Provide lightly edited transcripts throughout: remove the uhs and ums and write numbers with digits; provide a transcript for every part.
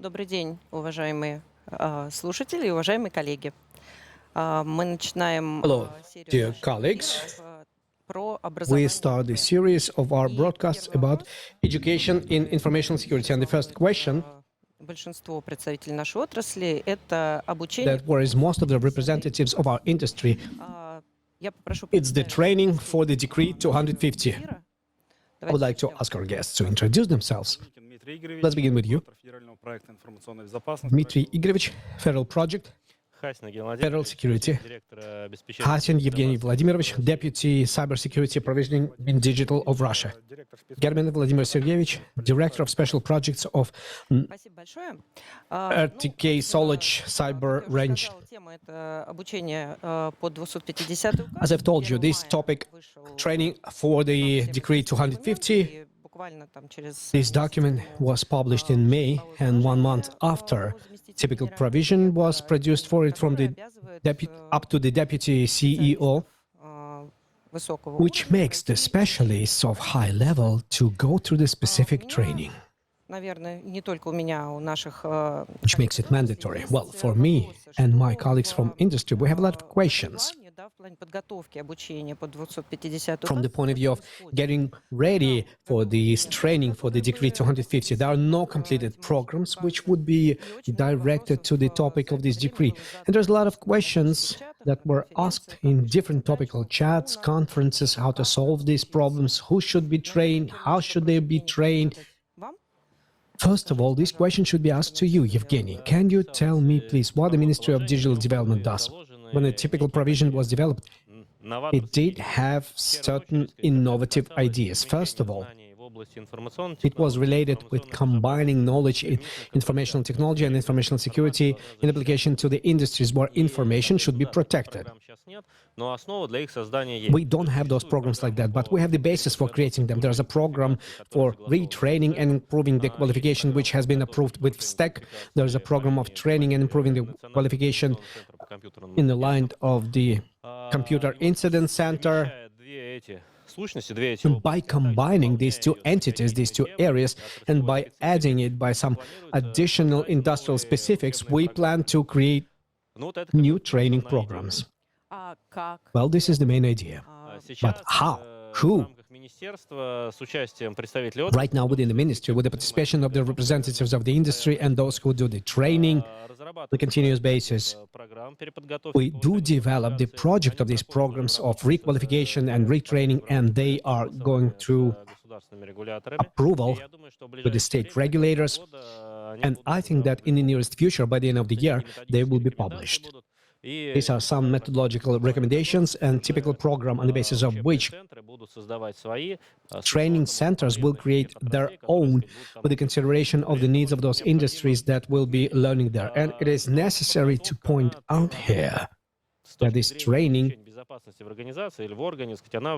Добрый день, уважаемые слушатели и уважаемые коллеги. Мы начинаем Hello, серию dear наших colleagues. эфиров про We образование start the ЕГЭ. series of our И broadcasts первый about вопрос, education in который information security. And the first интересовал question большинство представителей нашей отрасли, это обучение that по worries most of the 250. representatives of our industry, Я попрошу it's the представить training for the decree нашего 250. эфира. I would Давайте like to начнем. ask our guests to introduce themselves. Дмитрий Игоревич, Let's begin with you. куратор федерального проекта информационной безопасности. Dmitry Igorevich, Federal Project, Хасин Евгений Federal Владимирович, Security. директор обеспечения Hatin Evgeny безопасности Vladimirovich, Deputy Cybersecurity Provisioning in Digital of Russia. Директор German Vladimir Sergeyevich, Director of Special Projects of Спасибо большое. RTK Solage Cyber Как я уже Range. сказала, тема — это обучение по 250 указ. As I've told you, 1 this мая topic, вышел training for the всем Decree известный документ, 250, и буквально там через this document was published in May, and 1 month after, typical provision was produced for it from the up to the Deputy CEO, высокого which makes the specialists of high level to go through the specific training, наверное, не только у меня, а у наших which makes it mandatory. Well, for me and my colleagues from industry, we have a lot of questions в плане подготовки обучения по 250 from the point of view of getting ready for this training for the Decree 250. There are no completed programs which would be directed to the topic of this decree. And there's a lot of questions that were asked in different topical chats, conferences, how to solve these problems, who should be trained, how should they be trained. вам. First of all, this question should be asked to you, Evgeny. Can you tell me, please, what the Ministry of Digital Development does? When a typical provision was developed, it did have certain innovative ideas. First of all, it was related with combining knowledge in informational technology and informational security in application to the industries where information should be protected. We don't have those programs like that, but we have the basis for creating them. There's a program for retraining and improving the qualification, which has been approved with STEC. There's a program of training and improving the qualification in the line of the Computer Incident Center. And by combining these two entities, these two areas, and by adding it by some additional industrial specifics, we plan to create new training programs. А как? Well, this is the main idea. But how? Who? Right now, within the ministry, with the participation of the representatives of the industry and those who do the training on a continuous basis, we do develop the project of these programs of requalification and retraining, and they are going through approval with the state regulators. And I think that in the nearest future, by the end of the year, they will be published. These are some methodological recommendations and typical program on the basis of which training centers will create their own with the consideration of the needs of those industries that will be learning there. And it is necessary to point out here that this training,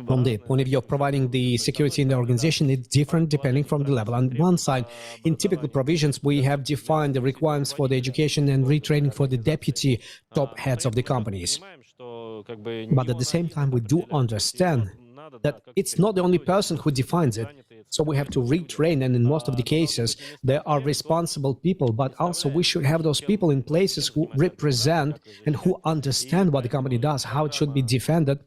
from the point of view of providing the security in the organization, is different depending from the level. On one side, in typical provisions, we have defined the requirements for the education and retraining for the deputy top heads of the companies. But at the same time, we do understand that it's not the only person who defines it. So we have to retrain, and in most of the cases, there are responsible people, but also we should have those people in places who represent and who understand what the company does, how it should be defended.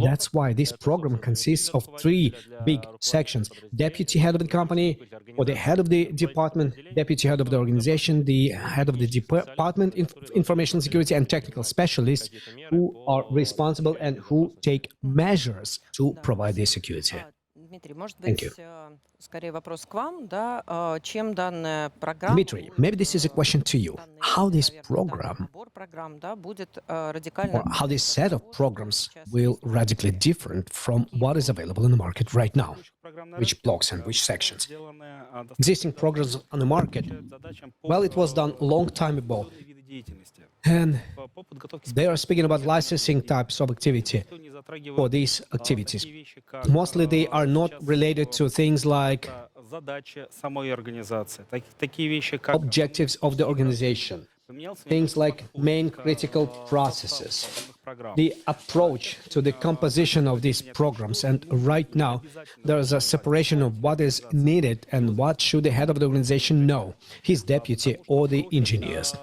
That's why this program consists of 3 big sections: deputy head of the company, or the head of the department, deputy head of the organization, the head of the department, information security, and technical specialists who are responsible and who take measures to provide this security. Дмитрий, может Thank you. быть, скорее вопрос к вам, да, чем данная программа, Dmitry, maybe this is a question to you. How this program, набор программ, да, будет or радикально how this set of programs will radically different from what is available in the market right now? Which blocks and which sections? Existing programs on the market, well, it was done a long time ago. And they are speaking about licensing types of activity for these activities. Mostly they are not related to things like objectives of the organization, things like main critical processes, the approach to the composition of these programs. And right now, there is a separation of what is needed and what should the head of the organization know, his deputy or the engineers.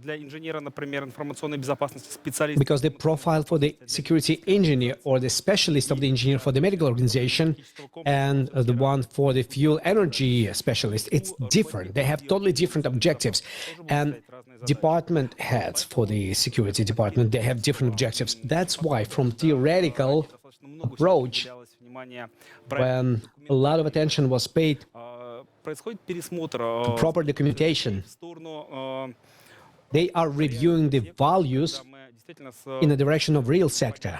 Для инженера, например, информационной безопасности специалист. Because the profile for the security engineer or the specialist of the engineer for the medical organization and the one for the fuel energy specialist, it's different. They have totally different objectives. And department heads for the security department, they have different objectives. That's why from theoretical approach, when a lot of attention was paid Происходит пересмотр to proper documentation, в сторону they are reviewing the values мы действительно in the direction of real sector.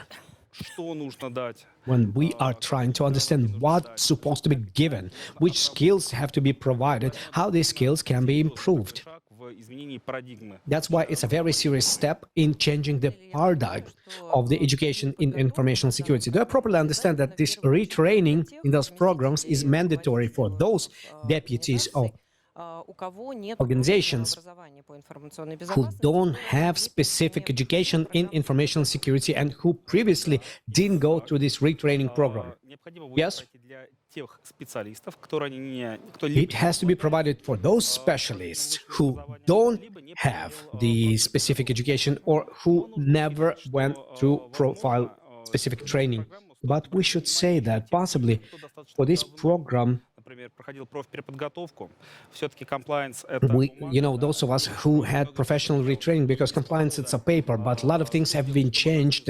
что нужно дать. When we are trying to understand what's supposed to be given, which skills have to be provided, how these skills can be improved. Шаг в изменении парадигмы. That's why it's a very serious step in changing the paradigm of the education in information security. Do I properly understand that this retraining in those programs is mandatory for those deputies of organizations who don't have specific education in information security and who previously didn't go through this retraining program? Необходимо будет Yes? пройти для тех специалистов, которые кто It has to be provided for those specialists who don't have the specific education or who never went through profile specific training. But we should say that possibly for this program, например, проходил профпереподготовку, все-таки compliance это those of us who had professional retraining, because compliance it's a paper, but a lot of things have been changed.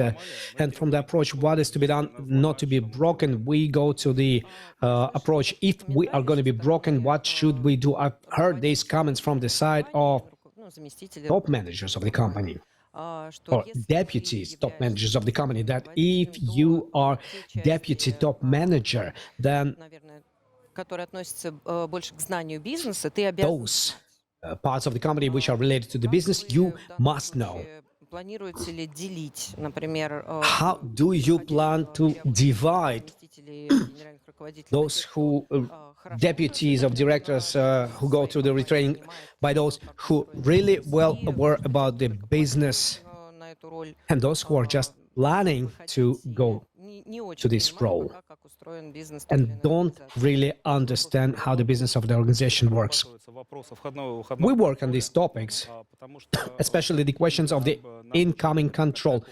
And from the approach, what is to be done, not to be broken, we go to the approach, if we are going to be broken, what should we do? I've heard these comments from the side of top managers of the company or deputies, top managers of the company, that if you are deputy top manager, then которые относятся больше к знанию бизнеса, ты обязан those parts of the company which are related to the business, you must know. Планируется ли делить, например, How do you plan to divide those who deputies of directors who go through the retraining by those who really well aware about the business на эту роль? and those who are just planning to go Не очень to this понимают role пока, как устроен бизнес той или and иной don't организации. really understand how the business of the organization works. готовится вопрос о входного We work on these topics, потому что especially the questions of the incoming control,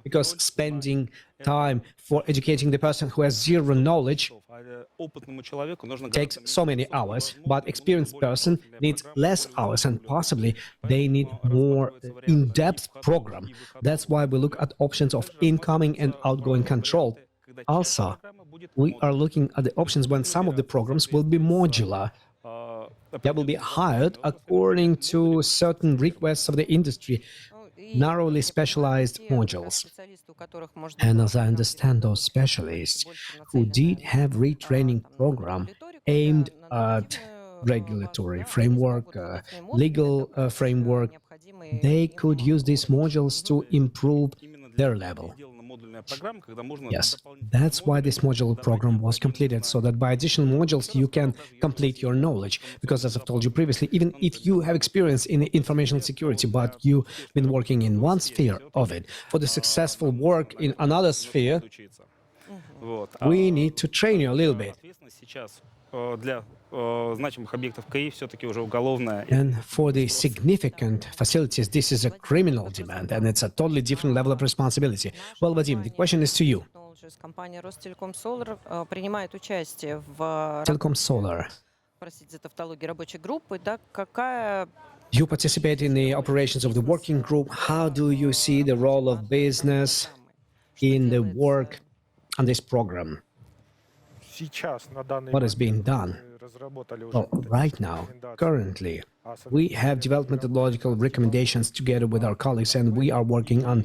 because spending time for educating the person who has zero knowledge опытному человеку нужно takes so many hours, but experienced person needs less hours and possibly they need more in-depth program. That's why we look at options of incoming and outgoing control. Also, we are looking at the options when some of the programs will be modular. They will be hired according to certain requests of the industry, narrowly specialized modules. And as I understand, those specialists who did have retraining program aimed at regulatory framework, legal framework, they could use these modules to improve their level. Yes, that's why this modular program was completed, so that by additional modules you can complete your knowledge. Because as I've told you previously, even if you have experience in information security, but you've been working in one sphere of it, for the successful work in another sphere, we need to train you a little bit. Сейчас для значимых объектов КИ все-таки уже уголовная. And for the significant facilities, this is a criminal demand, and it's a totally different level of responsibility. Well, Vadim, the question is to you. Компания Ростелеком Solar принимает участие в, Telecom Solar, простите за тавтологию, рабочей группы. Да, какая you participate in the operations of the working group. How do you see the role of business in the work on this program? Сейчас, на данный What is being done? мы разработали уже Well, right now, currently, we have developed methodological recommendations together with our colleagues, and we are working on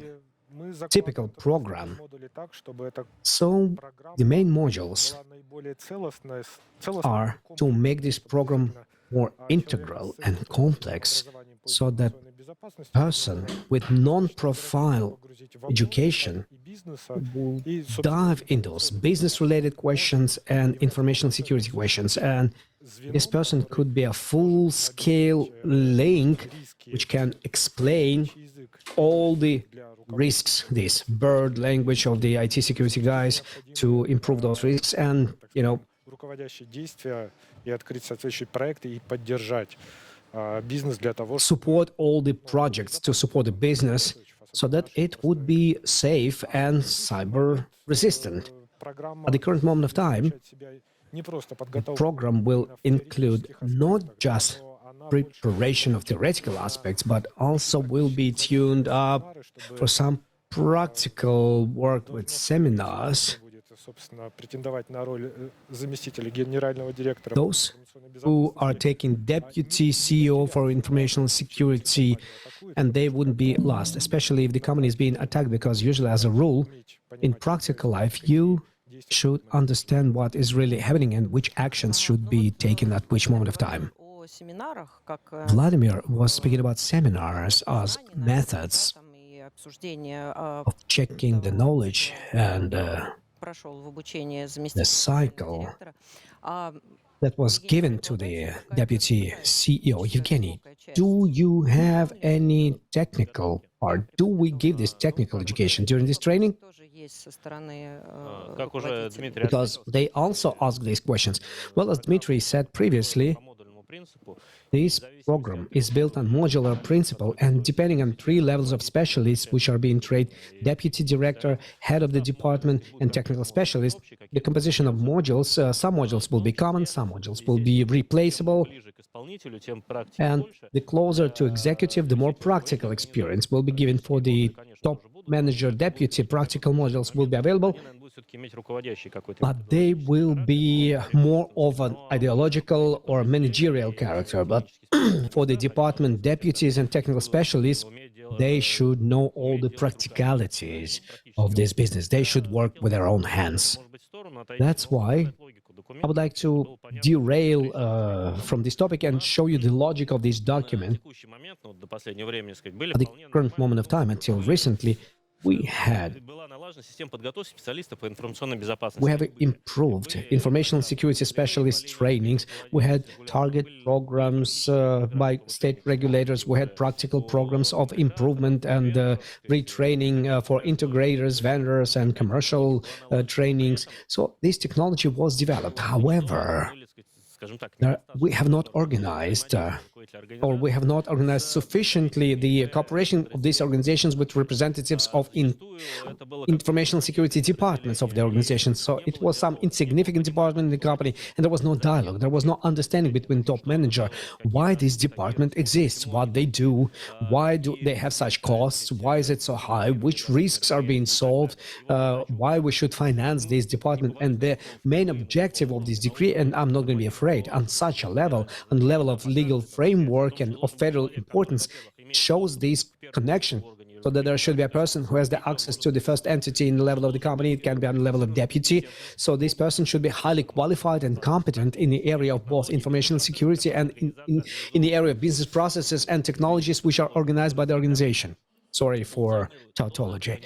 мы typical закладываем program. модули так, чтобы эта So the main modules была наиболее целостной, are to make this program more integral and complex, so that безопасности person with non-profile погрузить в вопрос education и бизнеса, will и, собственно, dive in those business-related questions and information security questions. And this person could be a full-scale link which can explain all the risks, this bird language of the IT security guys, to improve those risks and, руководящие действия и открыть соответствующие проекты и поддержать бизнес для того, чтобы support all the projects to support the business so that it would be safe and cyber resistant. программа At the current moment of time, включает в себя не просто the подготовку program will include теоретических not аспектов, just но она больше preparation of theoretical aspects, but also will be tuned up семинары, чтобы for some practical work with seminars. будет, собственно, претендовать на роль заместителя генерального директора Those информационной who безопасности. are taking deputy CEO for informational security, and they wouldn't be lost, especially if the company is being attacked, because usually, as a rule, in practical life, you should understand what is really happening and which actions should be taken at which moment of time. О семинарах, как Vladimir was speaking about seminars as methods там и обсуждение of checking the knowledge and прошел в обучение the заместителя cycle директора. А that was given to the deputy CEO. Evgeny, do you have any technical part? Do we give this technical education during this training? тоже есть со стороны Как уже руководителей. Дмитрий Because they also ask these questions. Well, as Dmitry said previously, по модульному принципу, this program is built on modular principle, and depending on 3 levels of specialists which are being trained, deputy director, head of the department, and technical specialist, the composition of modules, some modules will be common, some modules will be replaceable, ближе к исполнителю, тем практики and больше. the closer to executive, the more practical experience will be given for the top manager, deputy. Practical modules will be available, Наверное, будет все-таки иметь руководящий какой-то but they will be more of an ideological or managerial character. But for the department deputies and technical specialists, they should know all the practicalities of this business. They should work with their own hands. может быть, в сторону отойти, That's но why показать логику I would документа, like to было понятно, derail from this topic and show you the logic of this на document. текущий момент, ну, вот до последнего времени, сказать, были At the вполне current moment нормальные, of time, until recently, we had была налажена система подготовки специалистов по информационной безопасности. we have improved information security specialist trainings. We had target programs by state regulators. We had practical programs of improvement and retraining for integrators, vendors, and commercial trainings. So this technology was developed. However, Были, скажем так, we have not organized or we have not organized sufficiently the cooperation of these organizations with representatives of information security departments of the organization. So it was some insignificant department in the company, and there was no dialogue. There was no understanding between top manager why this department exists, what they do, why do they have such costs, why is it so high, which risks are being solved, why we should finance this department, and the main objective of this decree. And I'm not going to be afraid on such a level, on the level of legal framework and of federal importance, shows this connection, so that there should be a person who has the access to the first entity in the level of the company. It can be on the level of deputy. So this person should be highly qualified and competent in the area of both information security and in the area of business processes and technologies which are organized by the organization. Sorry for tautology.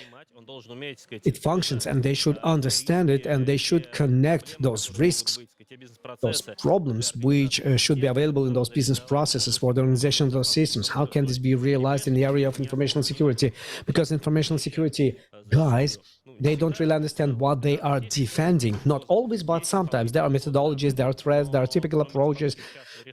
It functions, and they should understand it, and they should connect those risks, those problems which should be available in those business processes for the organization of those systems. How can this be realized in the area of information security? Because information security guys, they don't really understand what they are defending. Not always, but sometimes. There are methodologies, there are threats, there are typical approaches.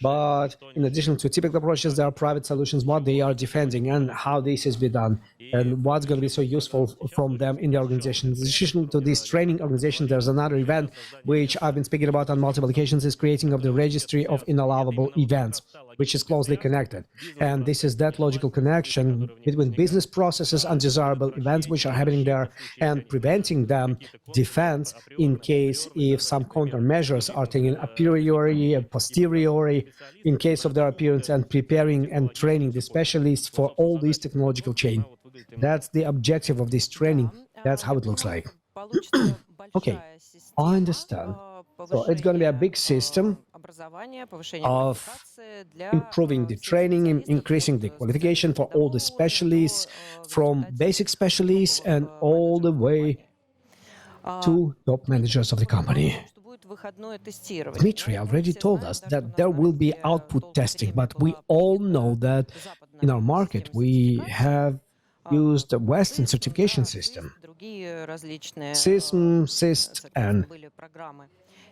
But in addition to typical approaches, there are private solutions, what they are defending and how this is be done, and what's going to be so useful from them in the organization. In addition to this training organization, there's another event which I've been speaking about on multiple occasions, is creating of the registry of inallowable events, which is closely connected. And this is that logical connection between business processes and desirable events which are happening there, and preventing them, defense in case if some countermeasures are taken a priori, a posteriori, in case of their appearance, and preparing and training the specialists for all this technological chain. That's the objective of this training. That's how it looks like. Okay, I understand. So it's going to be a big system образования, повышения of квалификации для improving the всех training, специалистов, increasing the от qualification for all the specialists, до, в from результате basic specialists and all the way to top managers of the company. что будет выходное тестирование. Dmitry already told us that there will be output testing, but we all know that in our market we have used a Western certification system. Другие различные SISM, SIST, and были программы.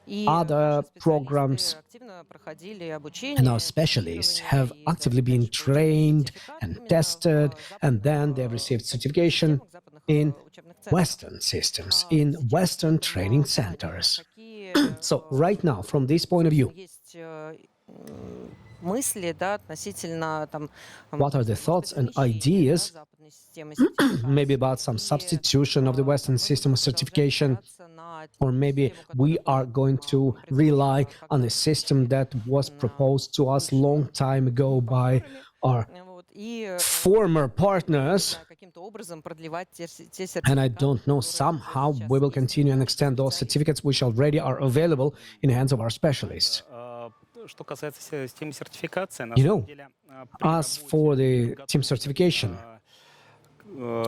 И other наши programs, специалисты активно проходили обучение, and our specialists have тестирование и, actively been дальше получили trained сертификат and именно tested, в and then they западных, received certification системах, западных, in учебных центрах. Western systems, in Western training centers. Какие, So, right now, from this point of view, есть мысли, да, относительно там, what are the может thoughts быть, and замещения, ideas, да, западной системы сертификации maybe about some и, substitution of the Western мы system of будем certification, продолжать опираться на or maybe систему, we которая are была, going to предложена rely on a когда-то system that was proposed to us long time ago by our вот, и former partners, да, каким-то образом продлевать те and I сертификаты, don't know, которые somehow сейчас we will есть continue and extend those специалистов. certificates which already are available in the hands of our specialists. Что касается системы сертификации, на You самом know, деле, при as for the team certification,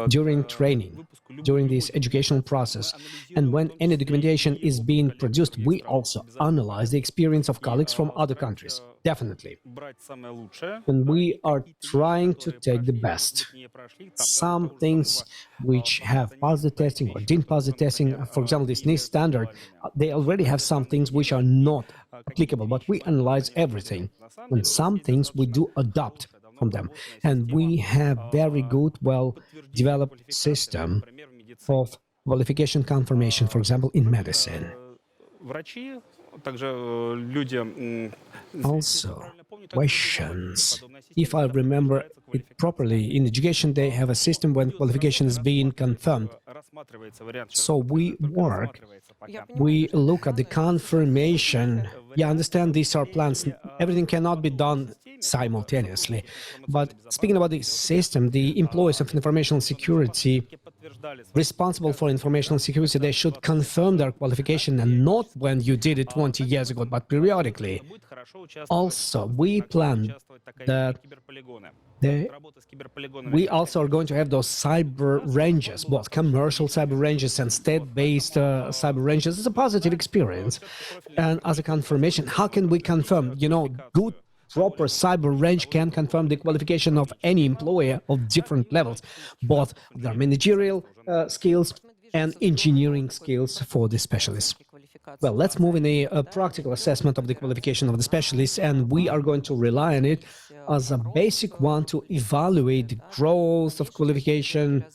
during training, during this educational process, and when any documentation is being produced, we also analyze the experience of colleagues from other countries. Definitely. брать самое лучшее, And да, we и are какие-то trying вещи, to которые take the прошли, может best. быть, не прошли, там, даже Some того же things самого, which have passed the testing or didn't pass the testing, for example, this NIST standard, they already have some things which are not applicable, but we analyze everything. And some things we do adopt from them. And we have very good, well-developed system of qualification confirmation, for example, in medicine. Врачи, также люди... Also, questions. If I remember it properly, in education they have a system when qualification is being confirmed. So we work, we look at the confirmation. Yeah, I understand these are plans. Everything cannot be done simultaneously. But speaking about the system, the employees of information security responsible for informational security, they should confirm their qualification, and not when you did it 20 years ago, but periodically. Also, we plan that we also are going to have those cyber ranges, both commercial cyber ranges and state-based cyber ranges. It's a positive experience. And as a confirmation, how can we confirm? You know, good proper cyber range can confirm the qualification of any employer of different levels, both their managerial skills and engineering skills for the specialists. Well, let's move in a practical assessment of the qualification of the specialists, and we are going to rely on it as a basic one to evaluate the growth of qualification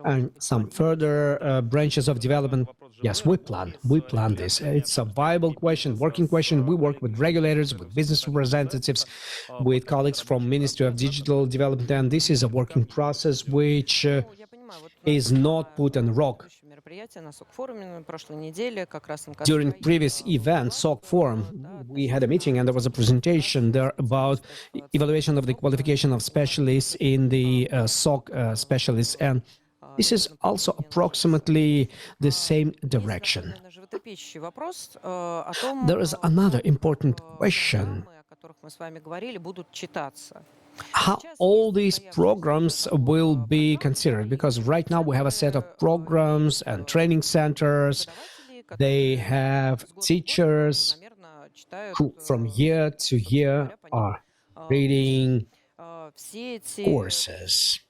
and some further branches of development. Yes, we plan this. It's a viable question, working question. We work with regulators, with business representatives, with colleagues from Ministry of Digital Development, and this is a working process which is not put on rock. During previous event, SOC Forum, we had a meeting and there was a presentation there about evaluation of the qualification of specialists in the SOC specialists, and this is also approximately the same direction. There is another important question. How all these programs will be considered, because right now we have a set of programs and training centers. They have teachers who from year to year are reading courses.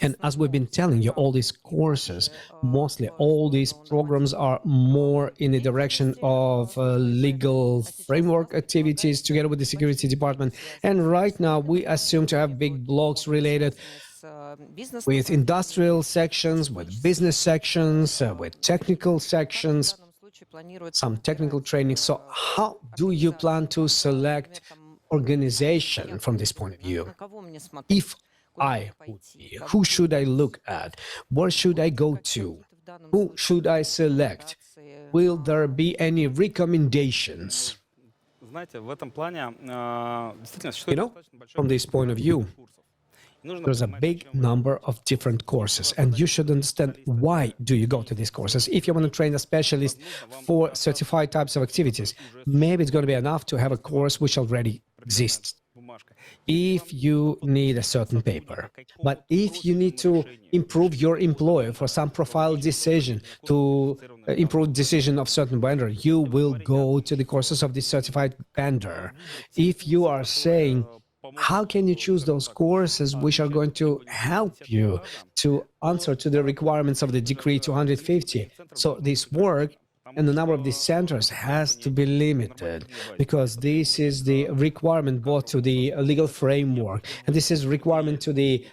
And as we've been telling you, all these courses, mostly all these programs are more in the direction of legal framework activities together with the security department. And right now we assume to have big blocks related with industrial sections, with business sections, with technical sections, some technical training. So how do you plan to select organization from this point of view? If I would be, who should I look at? Where should I go to? Who should I select? Will there be any recommendations? You know, from this point of view, There's a big number of different courses, and you should understand why do you go to these courses. If you want to train a specialist for certified types of activities, maybe it's going to be enough to have a course which already exists. If you need a certain paper, but if you need to improve your employer for some profile decision, to improve decision of certain vendor, you will go to the courses of this certified vendor. If you are saying, how can you choose those courses which are going to help you to answer to the requirements of the Decree 250? So this work and the number of these centers has to be limited, because this is the requirement both to the legal framework, and this is requirement to the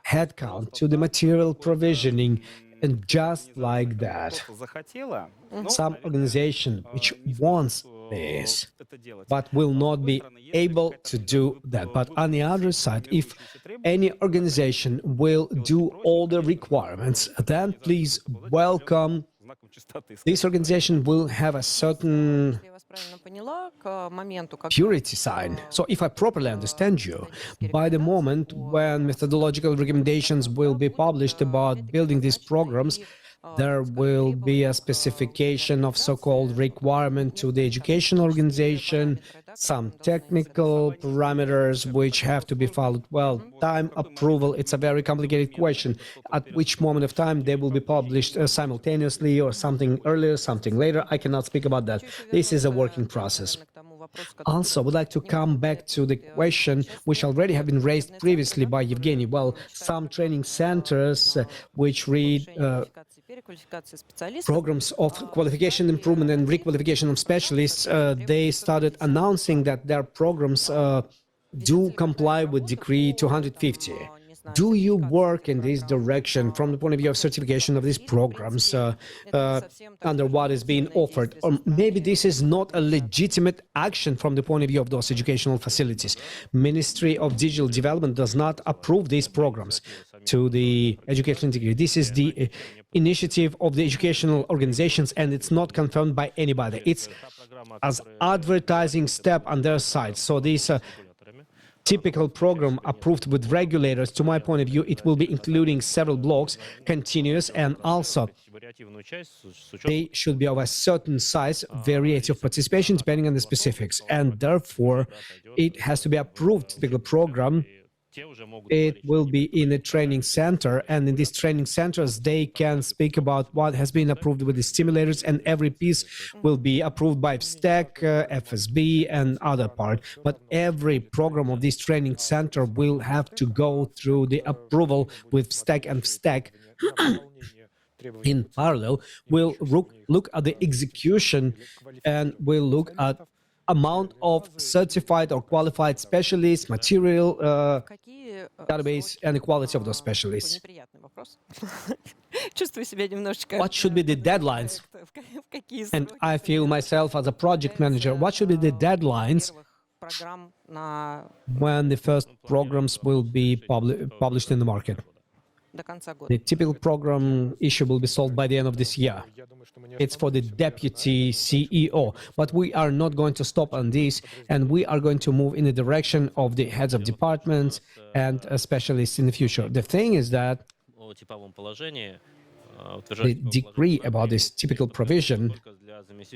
headcount, to the material provisioning, and just like that. Some organization which wants this but will not be able to do that. But on the other side, if any organization will do all the requirements, then please welcome. This organization will have a certain Если я вас правильно поняла, к моменту, когда purity sign. So if I properly understand you, by the moment when methodological recommendations will be published about building these programs, there will be a specification of so-called requirement to the education organization, some technical parameters which have to be followed. Well, time approval, it's a very complicated question. At which moment of time they will be published simultaneously or something earlier, something later, I cannot speak about that. This is a working process. Also, I would like to come back to the question which already have been raised previously by Evgeny. Well, some training centers which read programs of qualification improvement and requalification of specialists, they started announcing that their programs do comply with Decree 250. Do you work in this direction from the point of view of certification of these programs under what is being offered? Or maybe this is not a legitimate action from the point of view of those educational facilities. Ministry of Digital Development does not approve these programs to the educational degree. This is the initiative of the educational organizations, and it's not confirmed by anybody. It's as advertising step on their side. So this typical program approved with regulators, to my point of view, it will be including several blocks, continuous, and also they should be of a certain size, variety of participation, depending on the specifics. And therefore, it has to be approved, typical program. It will be in a training center, and in these training centers, they can speak about what has been approved with the stimulators, and every piece will be approved by FSTEC, FSB, and other part. But every program of this training center will have to go through the approval with FSTEC and FSTEC. In parallel, we'll look at the execution, and we'll look at amount of certified or qualified specialists, material database, and the quality of those specialists. What should be the deadlines? And I feel myself as a project manager, what should be the deadlines when the first programs will be published in the market? The typical program issue will be solved by the end of this year. It's for the deputy CEO, but we are not going to stop on this, and we are going to move in the direction of the heads of departments and specialists in the future. The thing is that the decree about this typical provision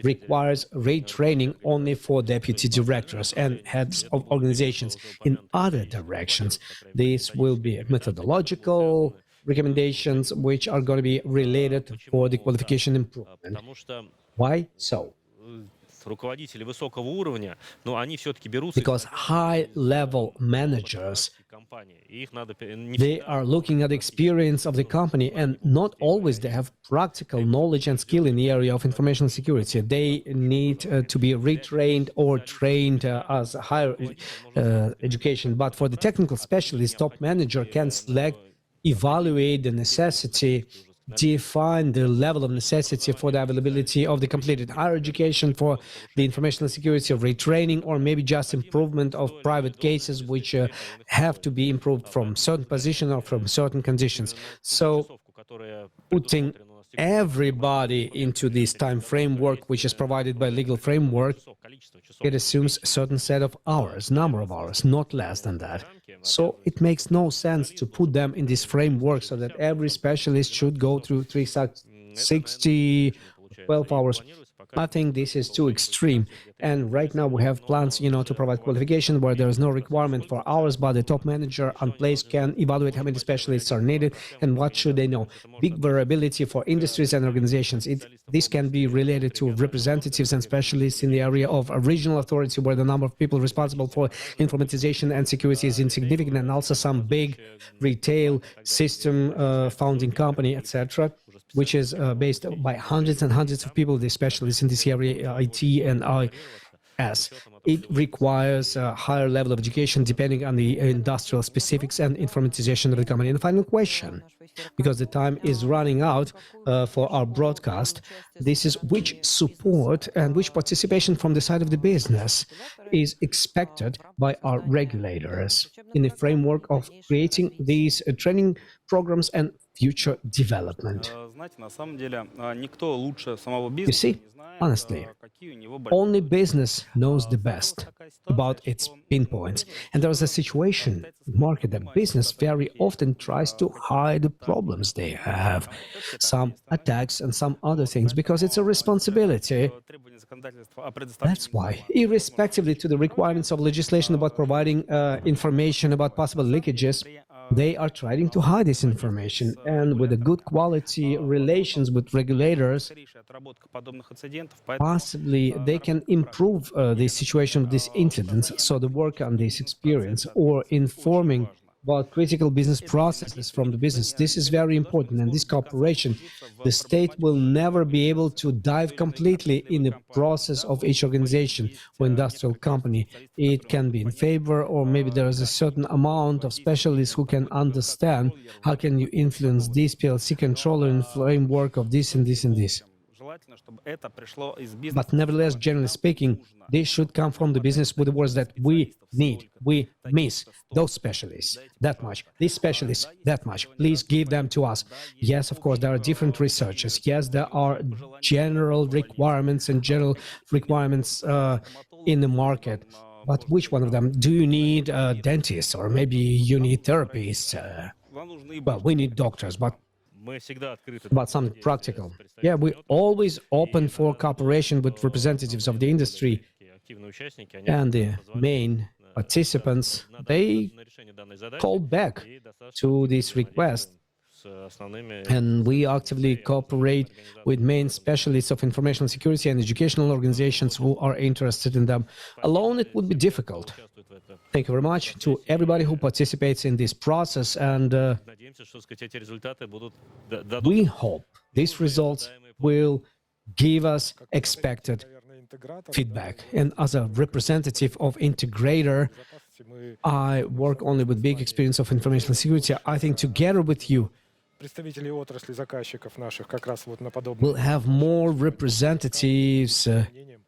requires retraining only for deputy directors and heads of organizations. In other directions, this will be methodological recommendations which are going to be related for the qualification improvement. Why so? Because high-level managers, they are looking at the experience of the company, and not always they have practical knowledge and skill in the area of information security. They need to be retrained or trained as higher education. But for the technical specialist, top manager can select, evaluate the necessity, define the level of necessity for the availability of the completed higher education for the informational security of retraining, or maybe just improvement of private cases which have to be improved from certain position or from certain conditions. So putting everybody into this time framework, which is provided by legal framework, it assumes a certain set of hours, number of hours, not less than that. So it makes no sense to put them in this framework so that every specialist should go through 360, 12 hours. I think this is too extreme. And right now we have plans, to provide qualification where there is no requirement for hours, but the top manager on place can evaluate how many specialists are needed and what should they know. Big variability for industries and organizations. This can be related to representatives and specialists in the area of a regional authority where the number of people responsible for informatization and security is insignificant, and also some big retail system founding company, etc., which is based by hundreds and hundreds of people, the specialists in this area, IT and IS. It requires a higher level of education depending on the industrial specifics and informatization of the company. And the final question, because the time is running out for our broadcast, this is which support and which participation from the side of the business is expected by our regulators in the framework of creating these training programs and future development. Знаете, на самом деле, никто лучше самого You бизнеса see, не знает, honestly, какие у него большие only business knows the best about its pinpoints. And there is a situation in the market that business very often tries to hide the problems they have, some attacks and some other things, because it's a responsibility. требования законодательства о предоставлении That's why, irrespectively to the requirements of legislation about providing information about possible leakages, they are trying to hide this information. And with a good quality relations with regulators, скорейшая отработка подобных инцидентов, поэтому possibly they can improve the situation of these incidents. So the work on this experience or informing about critical business processes from the business, this is very important. And this cooperation, the state will never be able to dive completely in the process of each organization or industrial company. It can be in favor, or maybe there is a certain amount of specialists who can understand how can you influence this PLC controller in framework of this and this and this. желательно, чтобы это пришло из бизнеса. But nevertheless, generally speaking, this should come from the business with the words that we need, we miss those specialists that much, these specialists that much. Please give them to us. Yes, of course, there are different researches. Yes, there are general requirements in the market. But which one of them? Do you need dentists, or maybe you need therapists? Вам нужны и Well, we need doctors, but Мы всегда открыты about something practical. Yeah, we always open for cooperation with representatives of the industry активные участники, они and the main participants. They на решение данной задачи call back и достаточно to this request, с основными and we actively cooperate with main specialists of information security and educational organizations who are interested in them. Alone, it would be difficult. участвуют в этом. Thank you very much to everybody who participates in this process, and Надеемся, что, сказать, эти результаты будут дадут we hope these results will give us expected наверное, интегратор, feedback. And as a representative of integrator, безопасности мы I work only with big experience of information security. I think together with you, представителей отрасли заказчиков наших как раз вот на подобном we'll have more representatives. мнениям.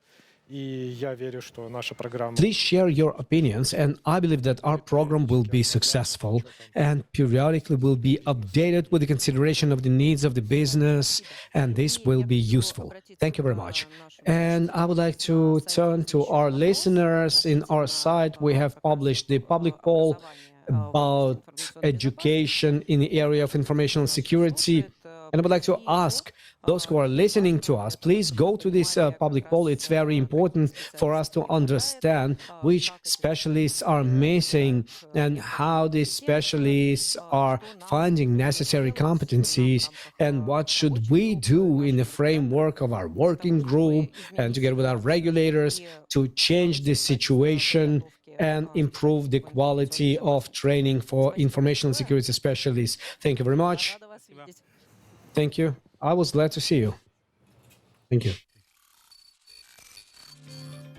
И я верю, что наша программа Please share your opinions, and I believe that our program will be successful and periodically will be updated with the consideration of the needs of the business, and this will be useful. Thank you very much. And I would like to turn to our listeners. In our site, we have published the public poll about education in the area of informational security. And I would like to ask those who are listening to us, please go to this public poll. It's very important for us to understand which specialists are missing and how these specialists are finding necessary competencies, and what should we do in the framework of our working group and together with our regulators to change this situation and improve the quality of training for information security specialists. Thank you very much. Thank you. I was glad to see you. Thank you.